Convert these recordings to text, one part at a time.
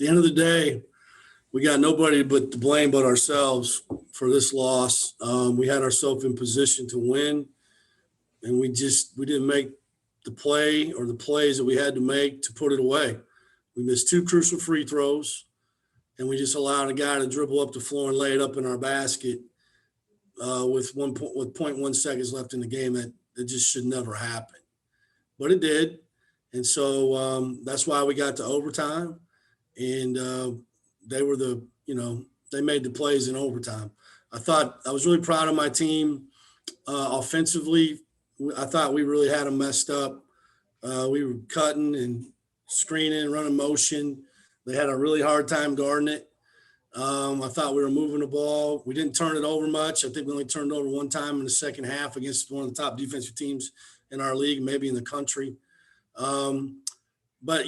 the end of the day, we got nobody but to blame but ourselves for this loss. We had ourselves in position to win, and we didn't make the play or the plays that we had to make to put it away. We missed 2 crucial free throws, and we just allowed a guy to dribble up the floor and lay it up in our basket with 0.1 seconds left in the game. That just should never happen, but it did. And so that's why we got to overtime, and they made the plays in overtime. I was really proud of my team offensively. I thought we really had them messed up. We were cutting and screening, running motion. They had a really hard time guarding it. I thought we were moving the ball. We didn't turn it over much. I think we only turned it over one time in the second half against one of the top defensive teams in our league, maybe in the country. But,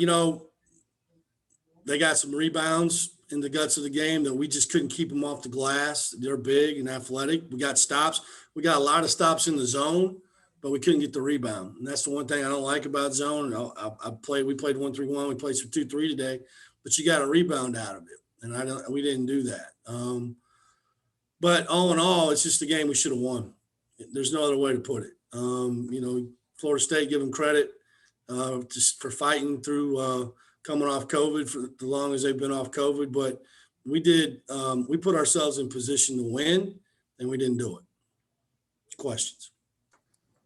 they got some rebounds in the guts of the game that we just couldn't keep them off the glass. They're big and athletic. We got stops. We got a lot of stops in the zone, but we couldn't get the rebound. And that's the one thing I don't like about zone. We played 1-3-1. We played some 2-3 today, but you got a rebound out of it. And we didn't do that. But all in all, it's just a game we should have won. There's no other way to put it. Florida State, give them credit just for fighting through coming off COVID for the long as they've been off COVID. But we put ourselves in position to win, and we didn't do it. Questions?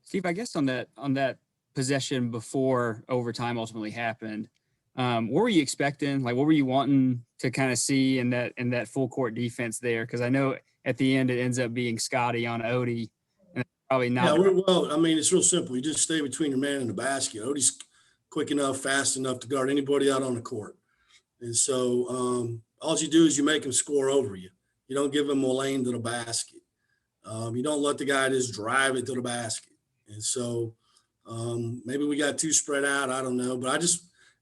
Steve, I guess on that possession before overtime ultimately happened, what were you expecting? Like, what were you wanting to kind of see in that full court defense there? Because I know at the end it ends up being Scotty on Odie, and probably not. Yeah, it's real simple. You just stay between your man and the basket. Odie's quick enough, fast enough to guard anybody out on the court, and so all you do is you make him score over you. You don't give him a lane to the basket. You don't let the guy just drive it to the basket. And so maybe we got too spread out. I don't know, but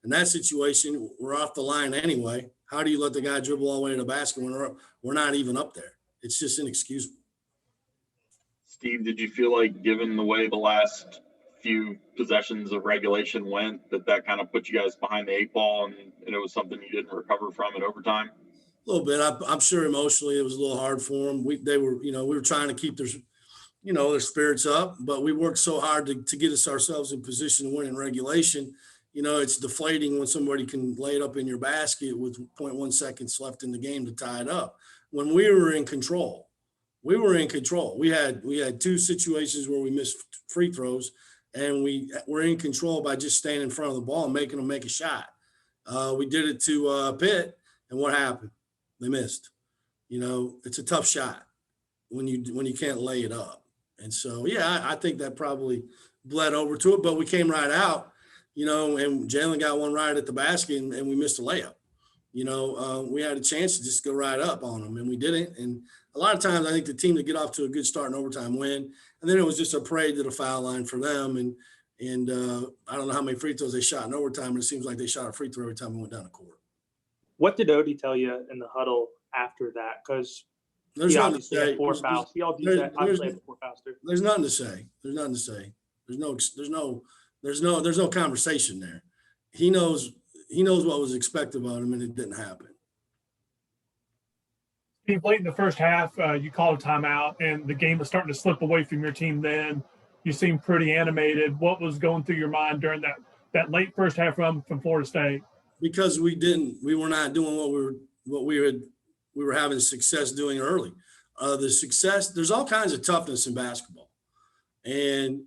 in that situation, we're off the line anyway. How do you let the guy dribble all the way to the basket when we're not even up there? It's just inexcusable. Steve, did you feel like, given the way the last few possessions of regulation went, that kind of put you guys behind the 8 ball and it was something you didn't recover from in overtime? A little bit. I'm sure emotionally it was a little hard for them. We were trying to keep their spirits up, but we worked so hard to get ourselves in position to win in regulation. It's deflating when somebody can lay it up in your basket with 0.1 seconds left in the game to tie it up. When we were in control, we had 2 situations where we missed free throws, and we were in control by just staying in front of the ball and making them make a shot. We did it to Pitt, and what happened? They missed. It's a tough shot when you can't lay it up. And so, I think that probably bled over to it, but we came right out, and Jalen got one right at the basket, and we missed a layup. We had a chance to just go right up on them, and we didn't. And a lot of times I think the team that get off to a good start in overtime win, and then it was just a parade to the foul line for them. And I don't know how many free throws they shot in overtime, but it seems like they shot a free throw every time we went down the court. What did Odie tell you in the huddle after that? Because there's nothing to say. 4 fouls. He all did that. Obviously, had 4 fouls too. There's nothing to say. There's no conversation there. He knows what was expected of him, and it didn't happen. Late in the first half, you called a timeout, and the game was starting to slip away from your team. Then you seemed pretty animated. What was going through your mind during that late first half run from Florida State? Because we were not doing what we were having success doing early. There's all kinds of toughness in basketball, and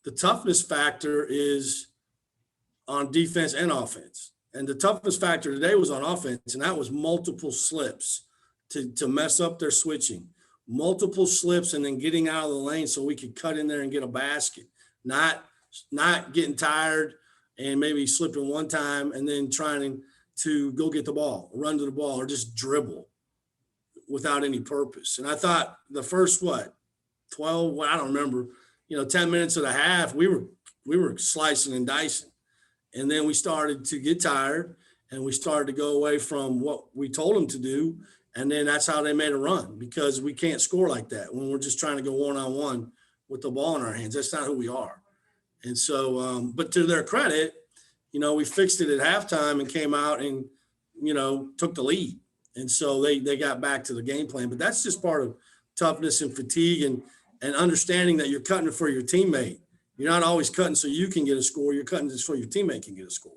the toughness factor is on defense and offense. And the toughest factor today was on offense, and that was multiple slips to mess up their switching, multiple slips, and then getting out of the lane so we could cut in there and get a basket, not getting tired and maybe slipping one time and then trying to go get the ball, run to the ball, or just dribble without any purpose. And I thought the first 12, I don't remember, 10 minutes of the half, we were slicing and dicing. And then we started to get tired, and we started to go away from what we told them to do. And then that's how they made a run, because we can't score like that when we're just trying to go one-on-one with the ball in our hands. That's not who we are. And so, but to their credit, we fixed it at halftime and came out and took the lead. And so they got back to the game plan. But that's just part of toughness and fatigue and understanding that you're cutting it for your teammate. You're not always cutting so you can get a score. You're cutting just so your teammate can get a score.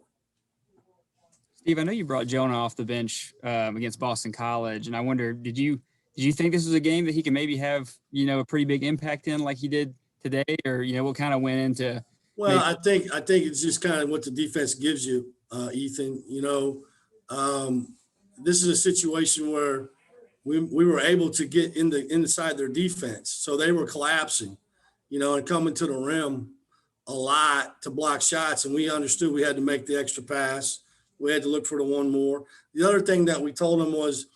Steve, I know you brought Jonah off the bench against Boston College, and I wonder, did you think this was a game that he could maybe have, a pretty big impact in like he did today, or what kind of went into? Well, I think it's just kind of what the defense gives you, Ethan. This is a situation where we were able to get inside their defense, so they were collapsing, and coming to the rim a lot to block shots, and we understood we had to make the extra pass. We had to look for the one more. The other thing that we told them was,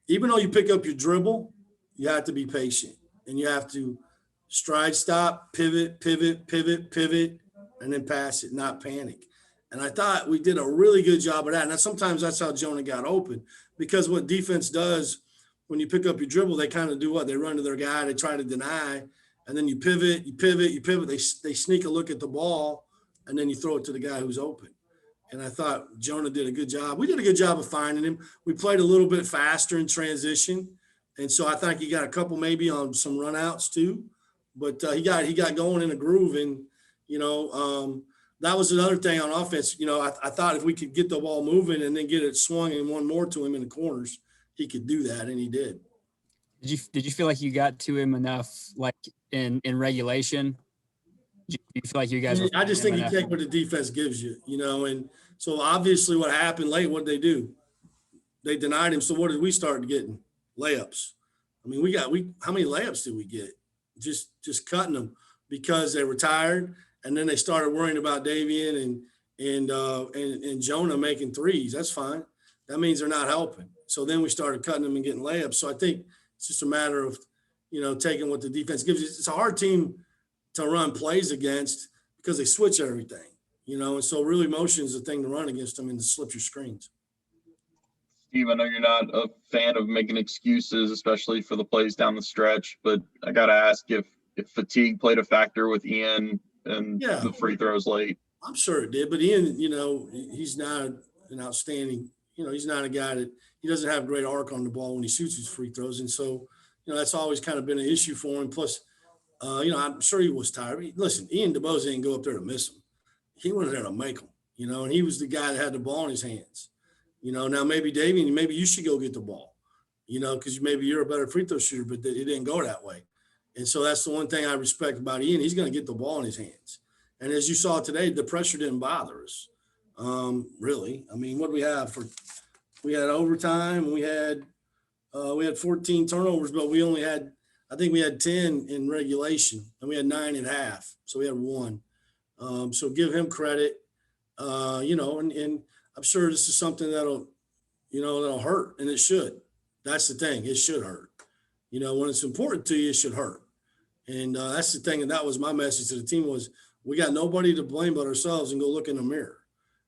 even though you pick up your dribble, you have to be patient, and you have to stride, stop, pivot, and then pass it, not panic. And I thought we did a really good job of that. And sometimes that's how Jonah got open, because what defense does when you pick up your dribble, they kind of do what? They run to their guy, they try to deny, and then you pivot. They sneak a look at the ball, and then you throw it to the guy who's open. And I thought Jonah did a good job. We did a good job of finding him. We played a little bit faster in transition. And so I think he got a couple maybe on some runouts too. But he got going in a groove. And, that was another thing on offense. I thought if we could get the ball moving and then get it swung and one more to him in the corners, he could do that, and he did. Did you feel like you got to him enough, like in regulation? Do you feel like you guys? I just think you take what the defense gives you, and so obviously what happened late, what did they do? They denied him. So what did we start getting? Layups. I mean, how many layups did we get? Just cutting them because they were tired. And then they started worrying about Davian and Jonah making threes. That's fine. That means they're not helping. So then we started cutting them and getting layups. So I think it's just a matter of, taking what the defense gives you. It's a hard team to run plays against because they switch everything, and so really motion is the thing to run against them and to slip your screens. Steve, I know you're not a fan of making excuses, especially for the plays down the stretch, but I got to ask if fatigue played a factor with Ian and the free throws late. I'm sure it did, but Ian, he's not an outstanding, he's not a guy that he doesn't have great arc on the ball when he shoots his free throws. And so, that's always kind of been an issue for him. Plus, I'm sure he was tired. Listen, Ian DeBose didn't go up there to miss him. He went there to make them, and he was the guy that had the ball in his hands. Now maybe Davian, maybe you should go get the ball, because maybe you're a better free throw shooter, but it didn't go that way. And so that's the one thing I respect about Ian. He's going to get the ball in his hands. And as you saw today, the pressure didn't bother us, really. I mean, what do we have we had overtime. We had 14 turnovers, but I think we had 10 in regulation, and we had 9 at half. So we had 1. So give him credit, and I'm sure this is something that'll hurt, and it should. That's the thing. It should hurt. When it's important to you, it should hurt. And that's the thing. And that was my message to the team was we got nobody to blame but ourselves, and go look in the mirror.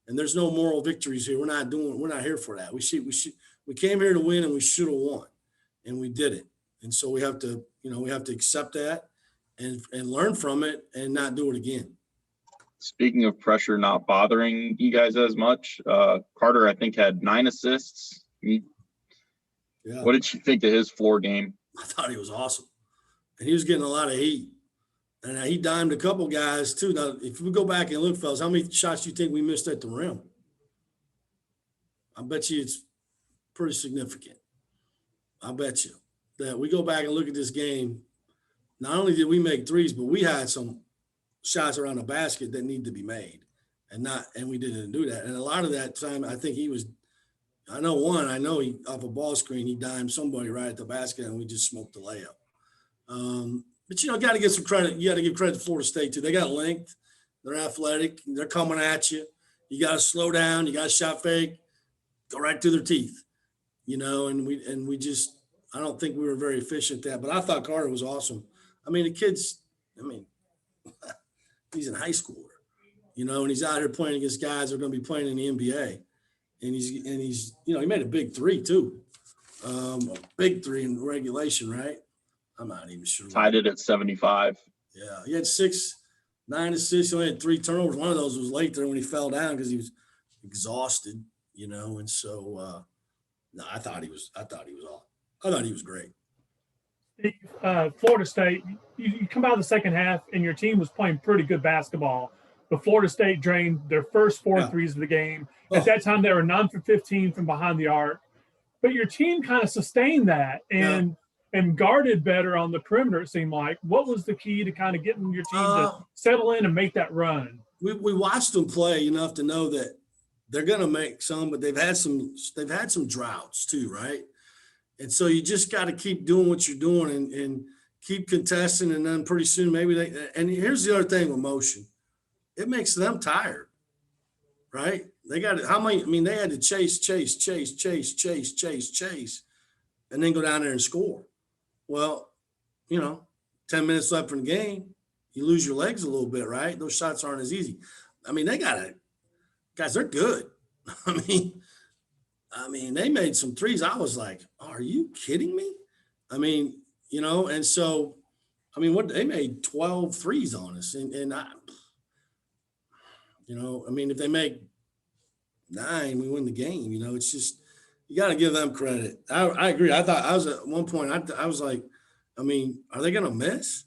And there's no moral victories here. We're not here for that. We came here to win, and we should have won, and we didn't. And so we have to accept that and learn from it and not do it again. Speaking of pressure not bothering you guys as much, Carter, I think, had 9 assists. Yeah. What did you think of his floor game? I thought he was awesome. And he was getting a lot of heat. And he dimed a couple guys too. Now, if we go back and look, fellas, how many shots do you think we missed at the rim? I bet you it's pretty significant. I bet you that we go back and look at this game. Not only did we make threes, but we had some shots around the basket that need to be made, and we didn't do that. And a lot of that time, I think he off a ball screen, he dimed somebody right at the basket, and we just smoked the layup. But got to give some credit. You got to give credit to Florida State too. They got length. They're athletic. They're coming at you. You got to slow down. You got to shot fake, go right through their teeth. And we just, I don't think we were very efficient at that. But I thought Carter was awesome. I mean, the kid's, he's in high schooler, and he's out here playing against guys that are going to be playing in the NBA. And he's he made a big 3 too. A big 3 in regulation, right? I'm not even sure. Tied it at 75. Yeah, he had 9 assists. He only had 3 turnovers. One of those was late there when he fell down because he was exhausted. And so no, I thought he was all. I thought he was great. Steve, Florida State, you come out of the second half and your team was playing pretty good basketball. But Florida State drained their first four Yeah. threes of the game. Oh. At that time, they were 9 for 15 from behind the arc. But your team kind of sustained that and guarded better on the perimeter, it seemed like. What was the key to kind of getting your team to settle in and make that run? We watched them play enough to know that they're going to make some, but they've had some droughts too, right? And so you just got to keep doing what you're doing and keep contesting, and then pretty soon maybe and here's the other thing with motion. It makes them tired, right? They got how many? I mean, they had to chase, and then go down there and score. Well, 10 minutes left in the game, you lose your legs a little bit, right? Those shots aren't as easy. I mean, guys, they're good. I mean, they made some threes. I was like, are you kidding me? I mean, and so, I mean, they made 12 threes on us. And I, I mean, if they make 9, we win the game. It's just, you got to give them credit. I agree. I thought I was at one point, I was like, I mean, are they going to miss?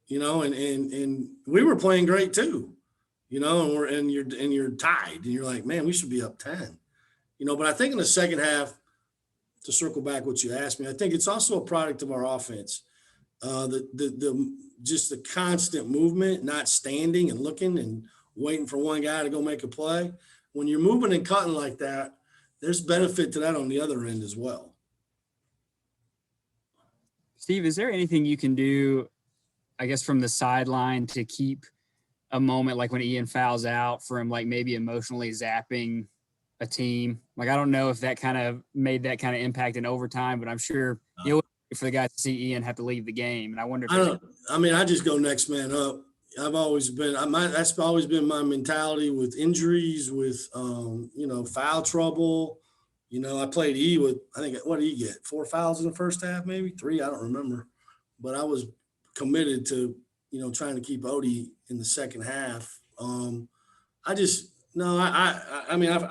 And we were playing great too, and you're tied and you're like, man, we should be up 10, but I think in the second half, to circle back what you asked me, I think it's also a product of our offense. Just the constant movement, not standing and looking and waiting for one guy to go make a play. When you're moving and cutting like that, there's benefit to that on the other end as well. Steve, is there anything you can do, I guess, from the sideline to keep a moment like when Ian fouls out from like maybe emotionally zapping a team? Like, I don't know if that kind of made that kind of impact in overtime, but I'm sure for the guys to see Ian have to leave the game. And I wonder I just go next man up. I've always been, that's always been my mentality with injuries, with, foul trouble. I played E with, I think, what did he get? 4 fouls in the first half, maybe 3. I don't remember, but I was committed to, trying to keep Odie in the second half. I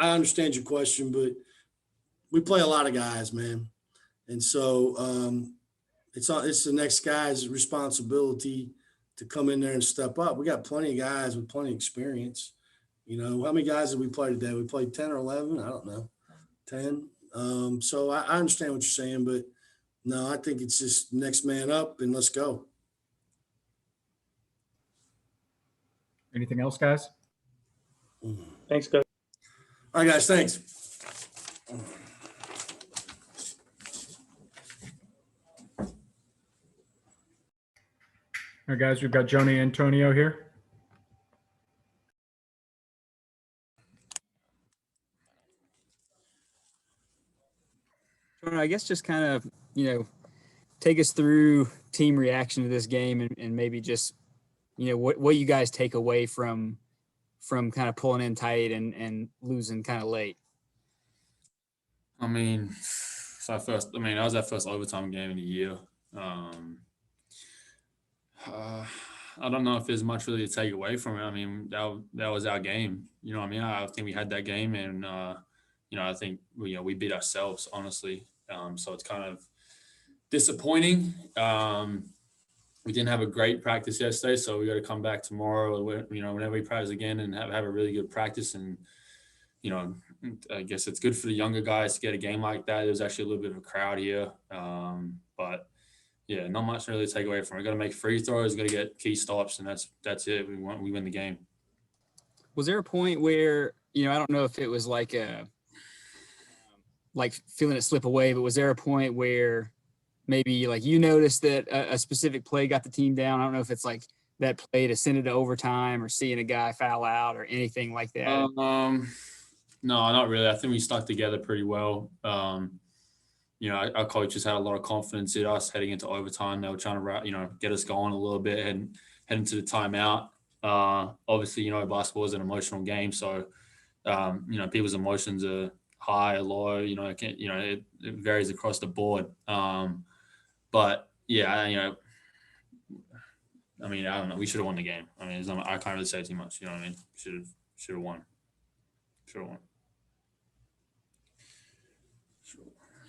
understand your question, but we play a lot of guys, man. And so it's the next guy's responsibility to come in there and step up. We got plenty of guys with plenty of experience. How many guys did we play today? We played 10 or 11. I don't know, 10. So I understand what you're saying, but no, I think it's just next man up and let's go. Anything else, guys? Thanks, guys. All right, guys. Thanks. All right, guys, we've got Joni Antonio here. I guess just kind of, take us through team reaction to this game and maybe just, what you guys take away from kind of pulling in tight and losing kind of late. I mean, that was our first overtime game in a year. I don't know if there's much really to take away from it. I mean, that was our game. I think we had that game, and I think we beat ourselves, honestly. So it's kind of disappointing. We didn't have a great practice yesterday, so we got to come back tomorrow. Whenever we practice again and have a really good practice, and I guess it's good for the younger guys to get a game like that. There's actually a little bit of a crowd here, but yeah, not much really to take away from it. Got to make free throws, got to get key stops, and that's it. We win the game. Was there a point where I don't know if it was like feeling it slip away, but was there a point where maybe like you noticed that a specific play got the team down? I don't know if it's like that play to send it to overtime or seeing a guy foul out or anything like that. No, not really. I think we stuck together pretty well. Our coaches had a lot of confidence in us heading into overtime. They were trying to, get us going a little bit and head into the timeout. Obviously, basketball is an emotional game, so people's emotions are high or low. It varies across the board. But yeah, I don't know. We should have won the game. I can't really say too much. Should have won.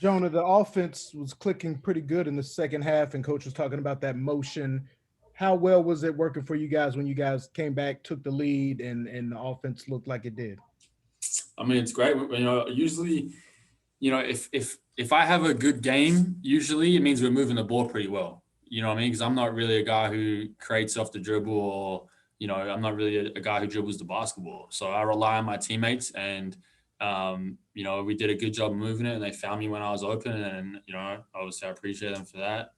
Jonah, the offense was clicking pretty good in the second half, and coach was talking about that motion. How well was it working for you guys when you guys came back, took the lead, and the offense looked like it did? I mean, it's great. Usually, if I have a good game, usually it means we're moving the ball pretty well. You know what I mean? Because I'm not really a guy who creates off the dribble, or I'm not really a guy who dribbles the basketball. So I rely on my teammates, and we did a good job moving it, and they found me when I was open, and obviously I appreciate them for that.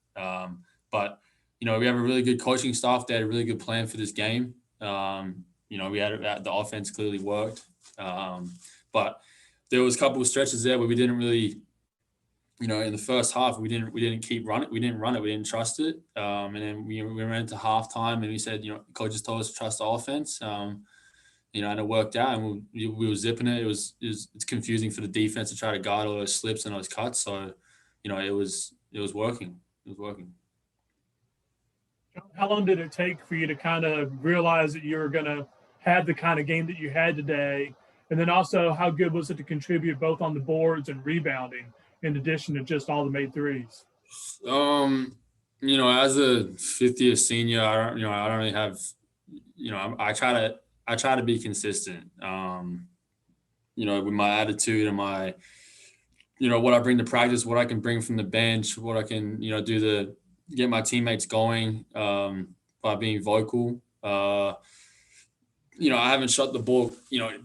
But we have a really good coaching staff. They had a really good plan for this game. We had the offense clearly worked, but there was a couple of stretches there where we didn't really, in the first half we didn't keep running. We didn't run it. We didn't trust it. And then we ran into halftime, and we said, coaches told us to trust the offense. And it worked out, and we were zipping it. It's confusing for the defense to try to guard all those slips and those cuts. So, it was working. It was working. How long did it take for you to kind of realize that you were going to have the kind of game that you had today? And then also, how good was it to contribute both on the boards and rebounding, in addition to just all the made threes? As a fifth-year senior, I don't really have, I try to be consistent. With my attitude and my, what I bring to practice, what I can bring from the bench, what I can, do to get my teammates going by being vocal. I haven't shot the ball,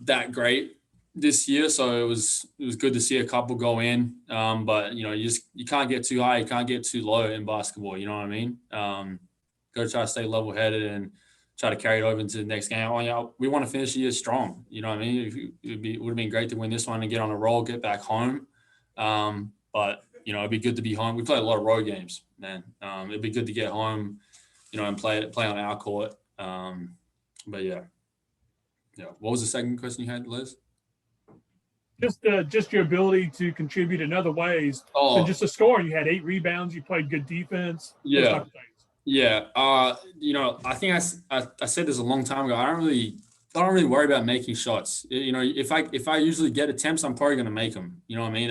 that great this year, so it was good to see a couple go in. But you can't get too high, you can't get too low in basketball. You know what I mean? Got to try to stay level-headed and try to carry it over into the next game. We want to finish the year strong. You know what I mean? It would have been great to win this one and get on a roll, get back home. But it'd be good to be home. We play a lot of road games, man. It'd be good to get home, and play on our court. But yeah. What was the second question you had, Liz? Just your ability to contribute in other ways than just a score. You had 8 rebounds. You played good defense. Yeah. Those type of things. Yeah. I think I said this a long time ago. I don't really worry about making shots. If I usually get attempts, I'm probably going to make them. You know what I mean?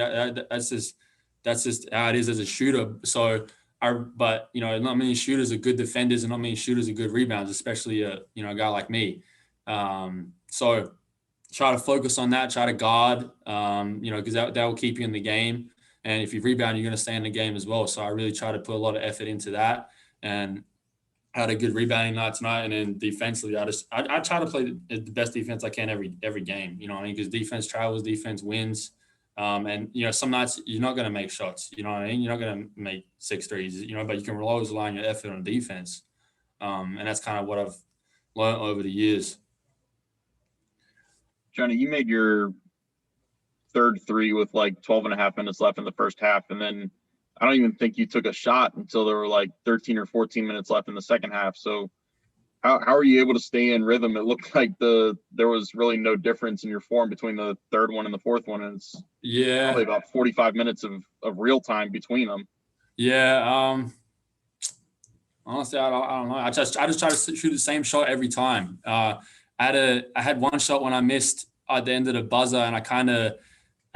That's just how it is as a shooter. So but not many shooters are good defenders, and not many shooters are good rebounds, especially a guy like me. So try to focus on that, try to guard, because that will keep you in the game. And if you rebound, you're going to stay in the game as well. So I really try to put a lot of effort into that, and had a good rebounding night tonight. And then defensively, I try to play the best defense I can every game, because defense travels, defense wins. And some nights you're not going to make shots, You're not going to make 6 threes, but you can always rely on your effort on defense. And that's kind of what I've learned over the years. Johnny, you made your third 3 with like 12 and a half minutes left in the first half. And then I don't even think you took a shot until there were like 13 or 14 minutes left in the second half. So how are you able to stay in rhythm? It looked like there was really no difference in your form between the third one and the fourth one. And it's probably about 45 minutes of real time between them. Yeah. Honestly, I don't know. I just try to shoot the same shot every time. I had one shot when I missed at the end of the buzzer, and I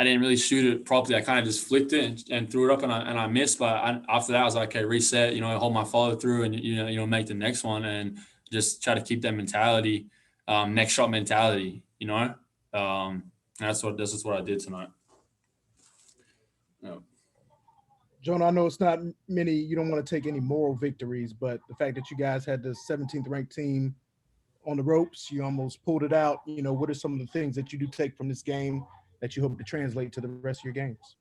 didn't really shoot it properly. I kind of just flicked it and threw it up, and I missed. But after that, I was like, okay, reset. Hold my follow through, and make the next one, and just try to keep that mentality, next shot mentality. And this is what I did tonight. Yeah. Jonah, I know it's not many. You don't want to take any moral victories, but the fact that you guys had the 17th ranked team on the ropes, you almost pulled it out. What are some of the things that you do take from this game that you hope to translate to the rest of your games?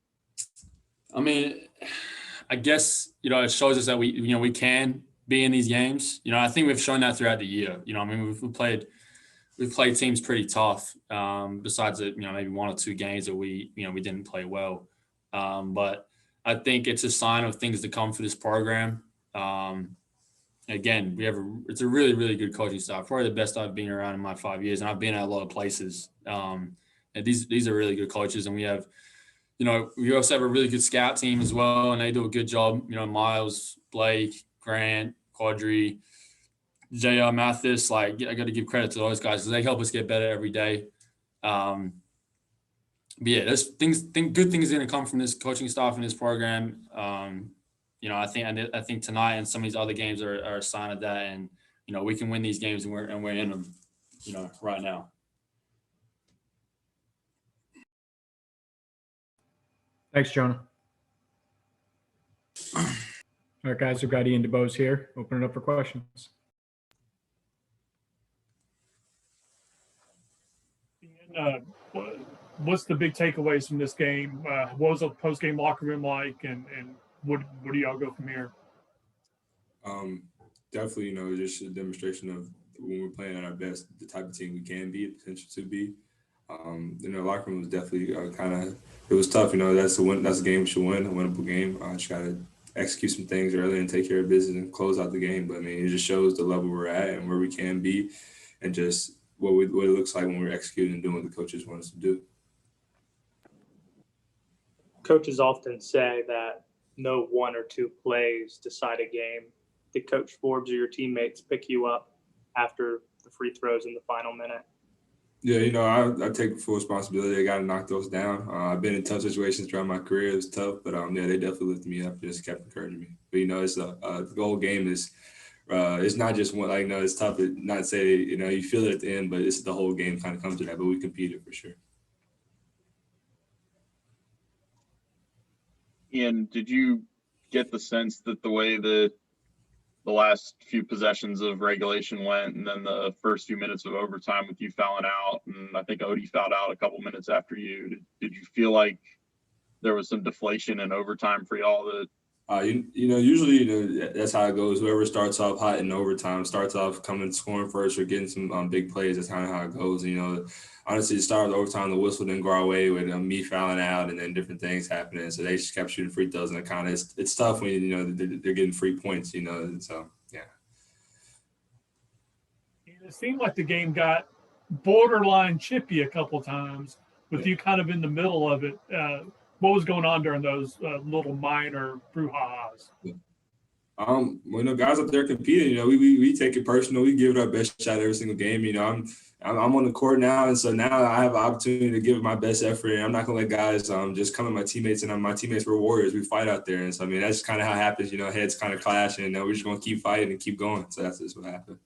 I mean, I guess, it shows us that we can be in these games. I think we've shown that throughout the year. We've played teams pretty tough, besides maybe 1 or 2 games that we didn't play well. But I think it's a sign of things to come for this program. Again, it's a really, really good coaching staff, probably the best I've been around in my 5 years, and I've been at a lot of places. And these are really good coaches, and we have, we also have a really good scout team as well, and they do a good job. Miles, Blake, Grant, Quadri, JR, Mathis, I got to give credit to those guys because they help us get better every day. yeah, there's good things going to come from this coaching staff and this program. I think tonight and some of these other games are a sign of that. And we can win these games, and we're in them, right now. Thanks, Jonah. All right, guys, we've got Ian DeBose here. Open it up for questions. What's the big takeaways from this game? What was the post-game locker room like, and what do y'all go from here? Definitely, just a demonstration of when we're playing at our best, the type of team we can be, the potential to be. Locker room was definitely it was tough. That's a game we should win, a winnable game. Just got to execute some things early and take care of business and close out the game. But it just shows the level we're at and where we can be, and just what it looks like when we're executing and doing what the coaches want us to do. Coaches often say that no one or two plays decide a game. Did Coach Forbes or your teammates pick you up after the free throws in the final minute? Yeah, I take full responsibility. I got to knock those down. I've been in tough situations throughout my career. It was tough, but they definitely lifted me up. Just kept encouraging me. But it's the whole game is. It's not just one. It's tough to not say. You feel it at the end, but it's the whole game kind of comes to that. But we competed for sure. Ian, did you get the sense that the way that the last few possessions of regulation went, and then the first few minutes of overtime with you fouling out, and I think Odie fouled out a couple minutes after you, did you feel like there was some deflation in overtime for y'all? That usually that's how it goes. Whoever starts off hot in overtime starts off coming scoring first or getting some big plays. That's kind of how it goes. Honestly, the start of the overtime, the whistle didn't go our way with me fouling out and then different things happening. So they just kept shooting free throws, and it's tough when they're getting free points. So yeah. It seemed like the game got borderline chippy a couple times with you kind of in the middle of it. What was going on during those little minor brouhahas? Guys up there competing, we take it personal. We give it our best shot every single game. I'm on the court now, and so now I have an opportunity to give it my best effort. And I'm not gonna let guys just come at my teammates. And my teammates were warriors. We fight out there, and so that's kind of how it happens. Heads kind of clash, and we're just gonna keep fighting and keep going. So that's just what happened.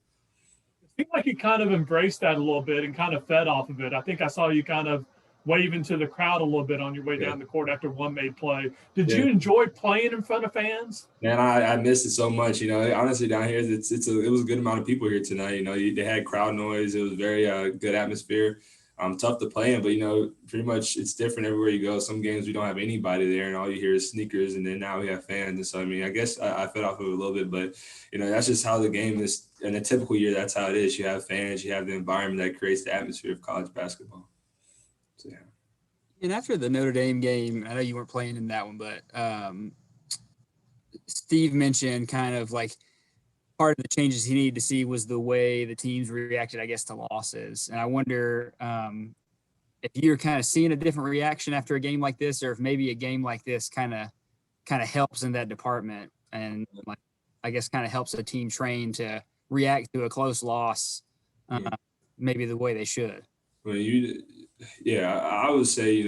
It seemed like you kind of embraced that a little bit and kind of fed off of it. I think I saw you kind of waving to the crowd a little bit on your way down the court after one made play. Did you enjoy playing in front of fans? Man, I missed it so much. Honestly, down here, it was a good amount of people here tonight. They had crowd noise. It was very good atmosphere. Tough to play in, but pretty much it's different everywhere you go. Some games we don't have anybody there, and all you hear is sneakers. And then now we have fans, and so I guess I fed off of it a little bit, but that's just how the game is. In a typical year, that's how it is. You have fans, you have the environment that creates the atmosphere of college basketball. So, yeah. And after the Notre Dame game, I know you weren't playing in that one, but Steve mentioned kind of like part of the changes he needed to see was the way the teams reacted, I guess, to losses. And I wonder if you're kind of seeing a different reaction after a game like this, or if maybe a game like this kind of helps in that department, and like, I guess kind of helps a team train to react to a close loss, maybe the way they should. Well, I would say,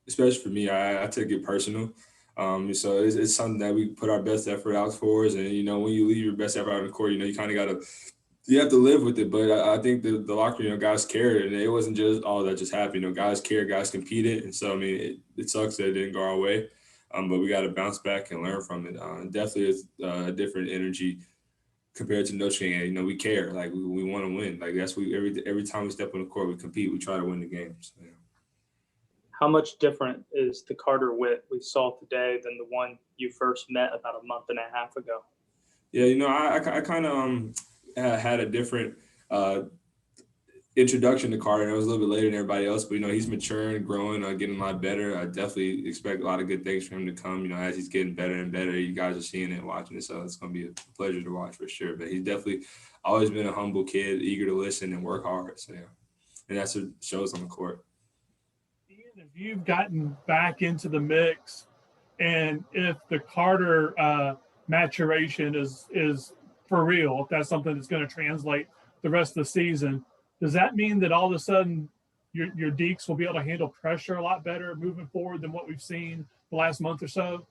especially for me, I take it personal. So it's something that we put our best effort out for us. And, when you leave your best effort out on the court, you kind of you have to live with it. But I think the locker room, guys cared. And it wasn't just all that just happened. Guys cared, guys competed. And so, it sucks that it didn't go our way. But we got to bounce back and learn from it. Definitely is a different energy compared to Notre Dame. We care. Like, we want to win. Like, that's every time we step on the court, we compete. We try to win the game. So, yeah. How much different is the Carter Witt we saw today than the one you first met about a month and a half ago? Yeah, I kind of had a different introduction to Carter. And it was a little bit later than everybody else, but he's maturing, growing, getting a lot better. I definitely expect a lot of good things for him to come. As he's getting better and better. You guys are seeing it and watching it, so it's going to be a pleasure to watch for sure. But he's definitely always been a humble kid, eager to listen and work hard. So yeah, and that's what shows on the court. Ian, if you've gotten back into the mix, and if the Carter maturation is for real, if that's something that's going to translate the rest of the season, does that mean that all of a sudden your Deeks will be able to handle pressure a lot better moving forward than what we've seen the last month or so?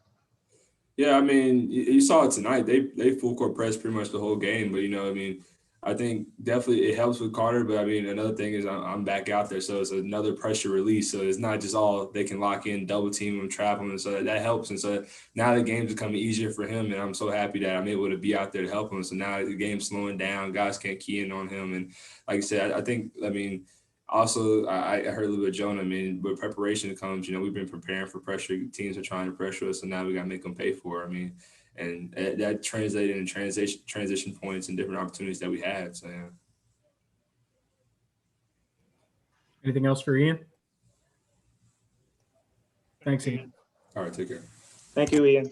Yeah, I mean, you saw it tonight. They full court press pretty much the whole game. But I mean, I think definitely it helps with Carter. But I mean, another thing is I'm back out there, so it's another pressure release. So it's not just all they can lock in, double team him, trap him, and so that helps. And so now the game's becoming easier for him, and I'm so happy that I'm able to be out there to help him. So now the game's slowing down, guys can't key in on him, and like I said, I think also, I heard a little bit of Jonah. I mean, with preparation comes, we've been preparing for pressure. Teams are trying to pressure us, so now we got to make them pay for it. I mean, and that translated in transition points and different opportunities that we had. So, yeah. Anything else for Ian? Thanks, Ian. All right, take care. Thank you, Ian.